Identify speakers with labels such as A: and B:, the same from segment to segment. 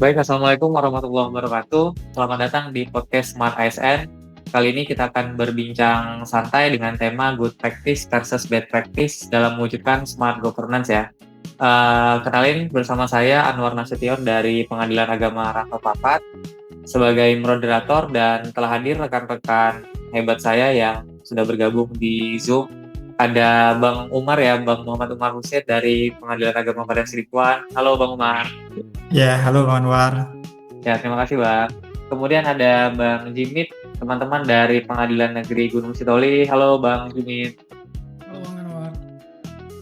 A: Baik, Assalamualaikum warahmatullahi wabarakatuh. Selamat datang di podcast Smart ASN. Kali ini kita akan berbincang santai dengan tema Good Practice versus Bad Practice dalam mewujudkan Smart Governance ya. Kenalin bersama saya Anwar Nasution dari Pengadilan Agama Rantau Papat sebagai moderator dan telah hadir rekan-rekan hebat saya yang sudah bergabung di Zoom. Ada Bang Umar ya, Bang Muhammad Umar Husaid dari Pengadilan Agama Padang Sidikuan. Halo Bang Umar.
B: Ya, halo Bang Anwar.
A: Ya, terima kasih Bang. Kemudian ada Bang Jimit, teman-teman dari Pengadilan Negeri Gunung Sitoli. Halo Bang Jimit.
C: Halo Bang Anwar.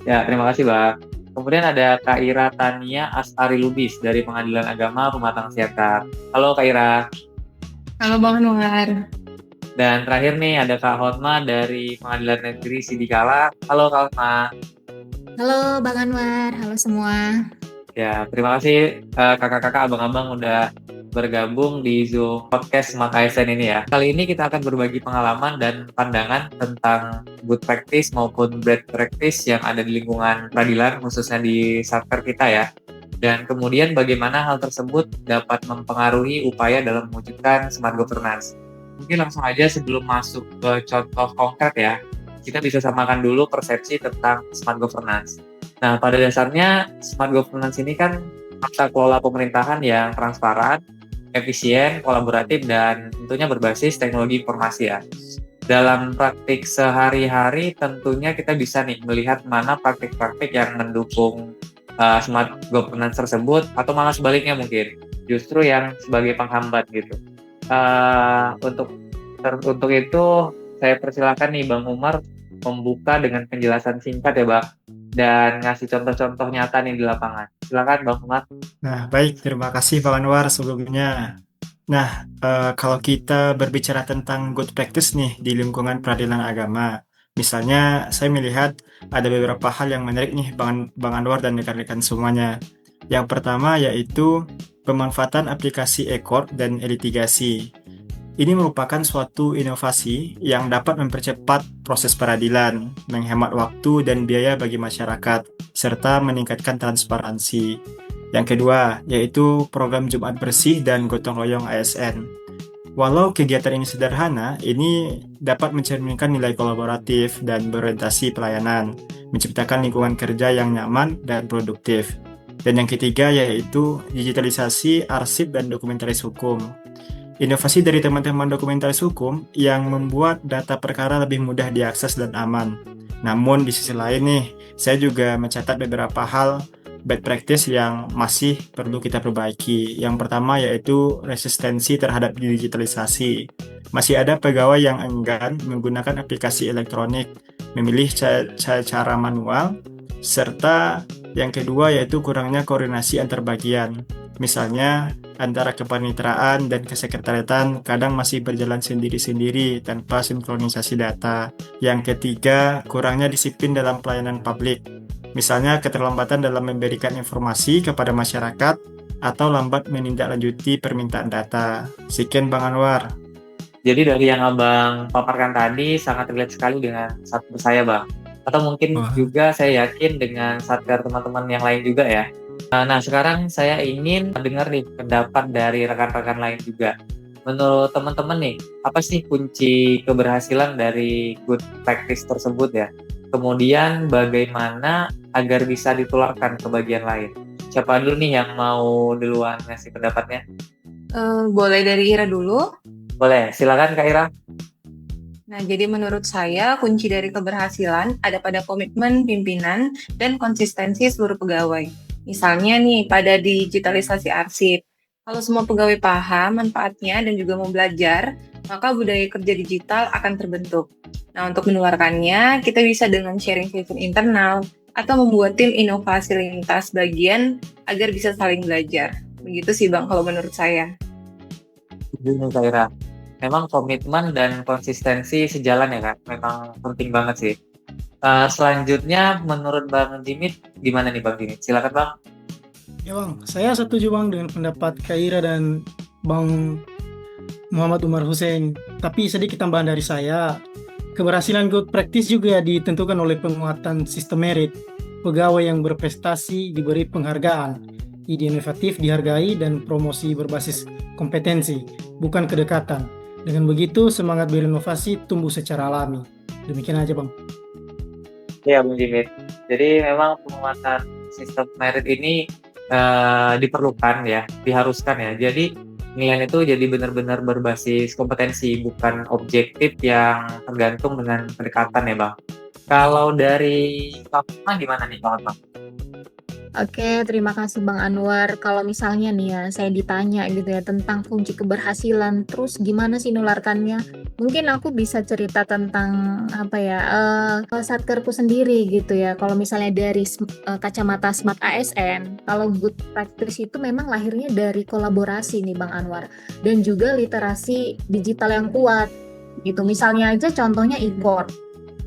A: Ya, terima kasih Bang. Kemudian ada Kak Ira Tania Asari Lubis dari Pengadilan Agama Pematang Siantar. Halo Kak Ira.
D: Halo Bang Anwar.
A: Dan terakhir nih ada Kak Hotma dari Pengadilan Negeri Sidikala. Halo Kak Hotma.
E: Halo Bang Anwar, halo semua.
A: Ya, terima kasih kakak-kakak, abang-abang udah bergabung di Zoom podcast Smart ASN ini ya. Kali ini kita akan berbagi pengalaman dan pandangan tentang good practice maupun bad practice yang ada di lingkungan peradilan, khususnya di satker kita ya. Dan kemudian bagaimana hal tersebut dapat mempengaruhi upaya dalam mewujudkan smart governance. Mungkin langsung aja sebelum masuk ke contoh konkret ya, kita bisa samakan dulu persepsi tentang smart governance. Nah, pada dasarnya smart governance ini kan tata kelola pemerintahan yang transparan, efisien, kolaboratif, dan tentunya berbasis teknologi informasi ya. Dalam praktik sehari-hari tentunya kita bisa nih melihat mana praktik-praktik yang mendukung smart governance tersebut atau malah sebaliknya mungkin justru yang sebagai penghambat gitu. Untuk itu saya persilakan nih Bang Umar membuka dengan penjelasan singkat ya Bang, dan ngasih contoh-contoh nyata nih di lapangan. Silakan Bang Umar.
B: Nah, baik, terima kasih Bang Anwar sebelumnya. Nah, kalau kita berbicara tentang good practice nih di lingkungan peradilan agama, misalnya saya melihat ada beberapa hal yang menarik nih Bang Anwar dan rekan-rekan semuanya. Yang pertama yaitu pemanfaatan aplikasi e-court dan e-litigasi. Ini merupakan suatu inovasi yang dapat mempercepat proses peradilan, menghemat waktu dan biaya bagi masyarakat, serta meningkatkan transparansi. Yang kedua, yaitu program Jumat Bersih dan Gotong Royong ASN. Walau kegiatan ini sederhana, ini dapat mencerminkan nilai kolaboratif dan berorientasi pelayanan, menciptakan lingkungan kerja yang nyaman dan produktif. Dan yang ketiga, yaitu digitalisasi arsip dan dokumentaris hukum. Inovasi dari teman-teman dokumentaris hukum yang membuat data perkara lebih mudah diakses dan aman. Namun di sisi lain nih, saya juga mencatat beberapa hal bad practice yang masih perlu kita perbaiki. Yang pertama yaitu resistensi terhadap digitalisasi. Masih ada pegawai yang enggan menggunakan aplikasi elektronik, memilih cara manual, serta yang kedua yaitu kurangnya koordinasi antar bagian. Misalnya, antara kepaniteraan dan kesekretariatan kadang masih berjalan sendiri-sendiri tanpa sinkronisasi data. Yang ketiga, kurangnya disiplin dalam pelayanan publik. Misalnya, keterlambatan dalam memberikan informasi kepada masyarakat atau lambat menindaklanjuti permintaan data. Sekian Bang Anwar.
A: Jadi dari yang Abang paparkan tadi sangat relate sekali dengan satker saya Bang. Atau mungkin juga saya yakin dengan satker teman-teman yang lain juga ya. Nah, sekarang saya ingin mendengar nih pendapat dari rekan-rekan lain juga. Menurut teman-teman nih, apa sih kunci keberhasilan dari good practice tersebut ya? Kemudian bagaimana agar bisa ditularkan ke bagian lain? Siapa dulu nih yang mau duluan ngasih pendapatnya?
D: Boleh dari Ira dulu.
A: Boleh, silakan Kak Ira.
D: Nah, jadi menurut saya kunci dari keberhasilan ada pada komitmen pimpinan dan konsistensi seluruh pegawai. Misalnya nih, pada digitalisasi arsip. Kalau semua pegawai paham manfaatnya dan juga mau belajar, maka budaya kerja digital akan terbentuk. Nah, untuk menularkannya, kita bisa dengan sharing session internal atau membuat tim inovasi lintas bagian agar bisa saling belajar. Begitu sih Bang, kalau menurut saya.
A: Begini Kak Ira, memang komitmen dan konsistensi sejalan ya Kak, memang penting banget sih. Selanjutnya menurut Bang Jimit gimana nih Bang Jimit? Silakan Bang.
C: Ya Bang, saya setuju Bang dengan pendapat Kaira dan Bang Muhammad Umar Hussein. Tapi sedikit tambahan dari saya, keberhasilan good practice juga ditentukan oleh penguatan sistem merit. Pegawai yang berprestasi diberi penghargaan, ide inovatif dihargai dan promosi berbasis kompetensi, bukan kedekatan. Dengan begitu, semangat berinovasi tumbuh secara alami. Demikian aja, Bang.
A: Iya, Bung Jimit. Jadi memang penguatan sistem merit ini diperlukan ya, diharuskan ya. Jadi nilai itu jadi benar-benar berbasis kompetensi, bukan objektif yang tergantung dengan pendekatan ya, Bang. Kalau dari Pak Fatma gimana nih, Pak Fatma?
E: Oke, terima kasih Bang Anwar. Kalau misalnya nih ya, saya ditanya gitu ya tentang kunci keberhasilan, terus gimana sih nularkannya? Mungkin aku bisa cerita tentang apa ya, satkerku sendiri gitu ya. Kalau misalnya dari kacamata Smart ASN, kalau good practice itu memang lahirnya dari kolaborasi nih Bang Anwar, dan juga literasi digital yang kuat gitu. Misalnya aja contohnya e-court.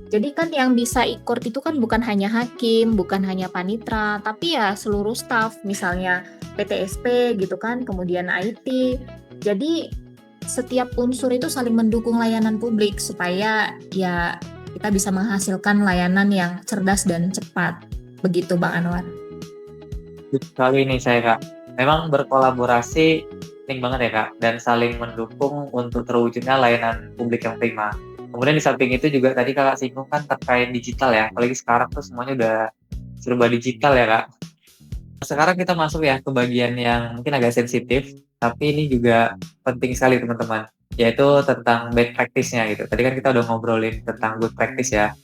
E: Jadi kan yang bisa e-court itu kan bukan hanya hakim, bukan hanya panitra, tapi ya seluruh staf, misalnya PTSP gitu kan, kemudian IT. Jadi setiap unsur itu saling mendukung layanan publik supaya ya kita bisa menghasilkan layanan yang cerdas dan cepat. Begitu Bang Anwar.
A: Kali ini saya Kak, memang berkolaborasi penting banget ya Kak, dan saling mendukung untuk terwujudnya layanan publik yang prima. Kemudian di samping itu juga tadi Kakak singgung kan terkait digital ya, apalagi sekarang tuh semuanya udah serba digital ya Kak. Sekarang kita masuk ya ke bagian yang mungkin agak sensitif, tapi ini juga penting sekali teman-teman, yaitu tentang bad practice-nya gitu. Tadi kan kita udah ngobrolin tentang good practice ya.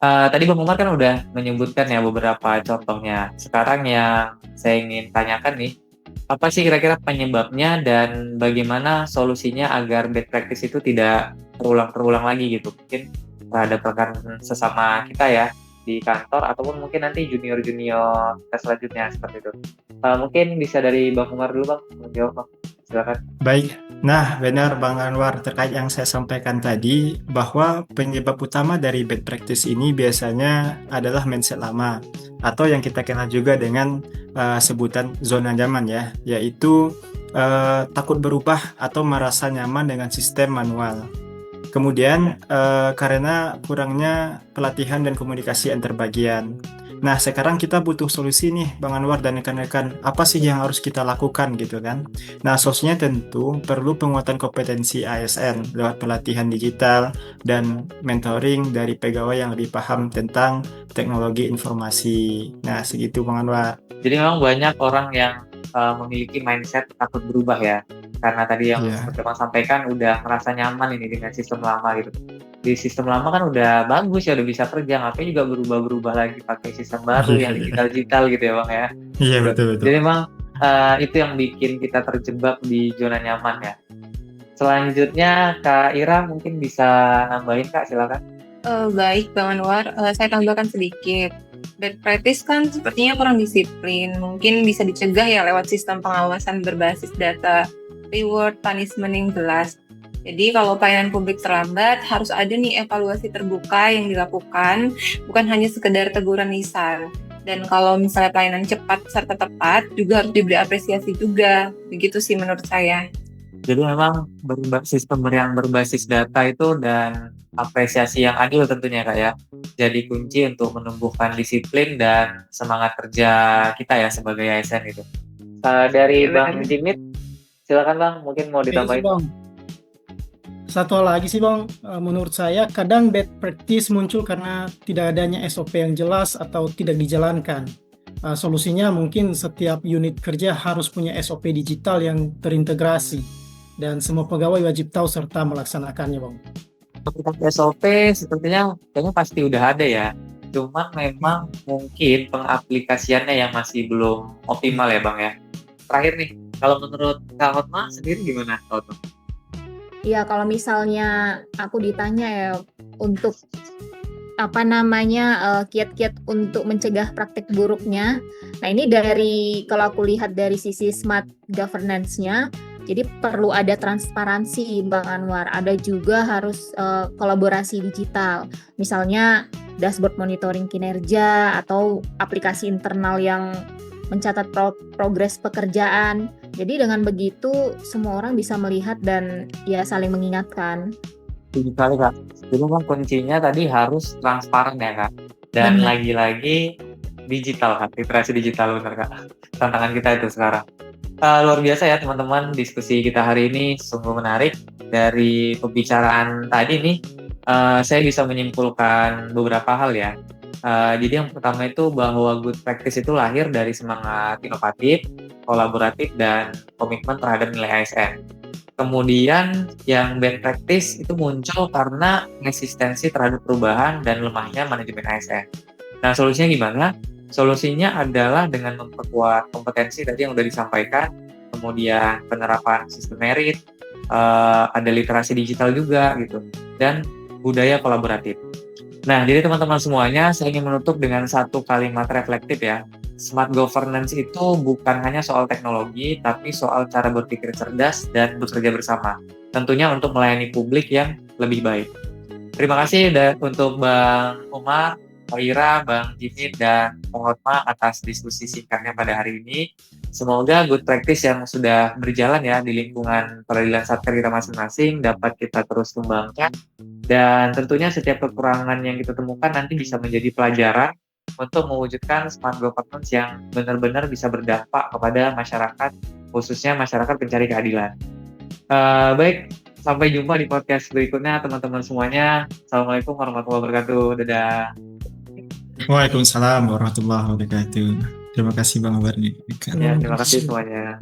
A: Tadi Bang Umar kan udah menyebutkan ya beberapa contohnya. Sekarang yang saya ingin tanyakan nih, apa sih kira-kira penyebabnya dan bagaimana solusinya agar bad practice itu tidak terulang lagi gitu, mungkin terhadap rekan sesama kita ya di kantor ataupun mungkin nanti junior kita selanjutnya seperti itu. Mungkin bisa dari Bang Umar dulu Bang, menjawab Bang, silakan.
B: Baik, nah benar Bang Anwar terkait yang saya sampaikan tadi bahwa penyebab utama dari bad practice ini biasanya adalah mindset lama atau yang kita kenal juga dengan sebutan zona nyaman ya, yaitu takut berubah atau merasa nyaman dengan sistem manual. Kemudian karena kurangnya pelatihan dan komunikasi antar bagian. Nah, sekarang kita butuh solusi nih, Bang Anwar dan rekan-rekan. Apa sih yang harus kita lakukan gitu kan? Nah, solusinya tentu perlu penguatan kompetensi ASN lewat pelatihan digital dan mentoring dari pegawai yang lebih paham tentang teknologi informasi. Nah, segitu Bang Anwar.
A: Jadi memang banyak orang yang memiliki mindset takut berubah ya, karena tadi yang Bang sampaikan udah merasa nyaman ini dengan sistem lama gitu. Di sistem lama kan udah bagus ya, udah bisa kerja, ngapain juga berubah lagi pakai sistem baru yang digital gitu ya Bang ya.
B: Iya betul.
A: Jadi memang itu yang bikin kita terjebak di zona nyaman ya. Selanjutnya Kak Ira mungkin bisa nambahin Kak, silakan.
D: Baik Bang Anwar, saya tambahkan sedikit. Bad practice kan sepertinya kurang disiplin, mungkin bisa dicegah ya lewat sistem pengawasan berbasis data, reward, punishment yang jelas. Jadi kalau pelayanan publik terlambat, harus ada nih evaluasi terbuka yang dilakukan, bukan hanya sekedar teguran lisan. Dan kalau misalnya pelayanan cepat serta tepat, juga harus diberi apresiasi juga. Begitu sih menurut saya.
A: Jadi memang sistem yang berbasis data itu dan apresiasi yang adil tentunya Kak ya, jadi kunci untuk menumbuhkan disiplin dan semangat kerja kita ya sebagai ASN gitu. Dari Bang Jimit, silakan Bang, mungkin mau ditambahin.
C: Bang. Satu hal lagi sih Bang, menurut saya kadang bad practice muncul karena tidak adanya SOP yang jelas atau tidak dijalankan. Solusinya mungkin setiap unit kerja harus punya SOP digital yang terintegrasi dan semua pegawai wajib tahu serta melaksanakannya Bang.
A: SOP sepertinya kayaknya pasti udah ada ya, cuman memang mungkin pengaplikasiannya yang masih belum optimal ya Bang ya. Terakhir nih, kalau menurut Kak Hotma sendiri gimana Kak Hotma?
E: Ya kalau misalnya aku ditanya ya untuk kiat-kiat untuk mencegah praktik buruknya. Nah ini kalau aku lihat dari sisi smart governance-nya, jadi perlu ada transparansi Bang Anwar, ada juga harus kolaborasi digital, misalnya dashboard monitoring kinerja atau aplikasi internal yang mencatat progres pekerjaan. Jadi dengan begitu semua orang bisa melihat dan ya saling mengingatkan.
A: Sekali Kak. Jadi kan kuncinya tadi harus transparan ya Kak. Dan
E: Benar.
A: lagi-lagi digital, Kak. Literasi digital, benar, Kak. Tantangan kita itu sekarang. Luar biasa ya teman-teman, diskusi kita hari ini sungguh menarik. Dari pembicaraan tadi nih, saya bisa menyimpulkan beberapa hal ya. Jadi yang pertama itu bahwa good practice itu lahir dari semangat inovatif, kolaboratif, dan komitmen terhadap nilai ASN. Kemudian yang bad practice itu muncul karena resistensi terhadap perubahan dan lemahnya manajemen ASN. Nah, solusinya gimana? Solusinya adalah dengan memperkuat kompetensi tadi yang sudah disampaikan, kemudian penerapan sistem merit, ada literasi digital juga gitu, dan budaya kolaboratif. Nah, jadi teman-teman semuanya, saya ingin menutup dengan satu kalimat reflektif ya. Smart governance itu bukan hanya soal teknologi, tapi soal cara berpikir cerdas dan bekerja bersama. Tentunya untuk melayani publik yang lebih baik. Terima kasih untuk Bang Umar, Pak Ira, Bang Jimit, dan Bang Hotma atas diskusi singkatnya pada hari ini. Semoga good practice yang sudah berjalan ya di lingkungan peradilan satker kita masing-masing dapat kita terus kembangkan. Dan tentunya setiap kekurangan yang kita temukan nanti bisa menjadi pelajaran untuk mewujudkan smart governance yang benar-benar bisa berdampak kepada masyarakat, khususnya masyarakat pencari keadilan. Baik, sampai jumpa di podcast berikutnya teman-teman semuanya. Assalamualaikum warahmatullahi wabarakatuh. Dadah.
B: Waalaikumsalam warahmatullahi wabarakatuh. Terima kasih Bang Amar.
A: Ya, terima kasih semuanya.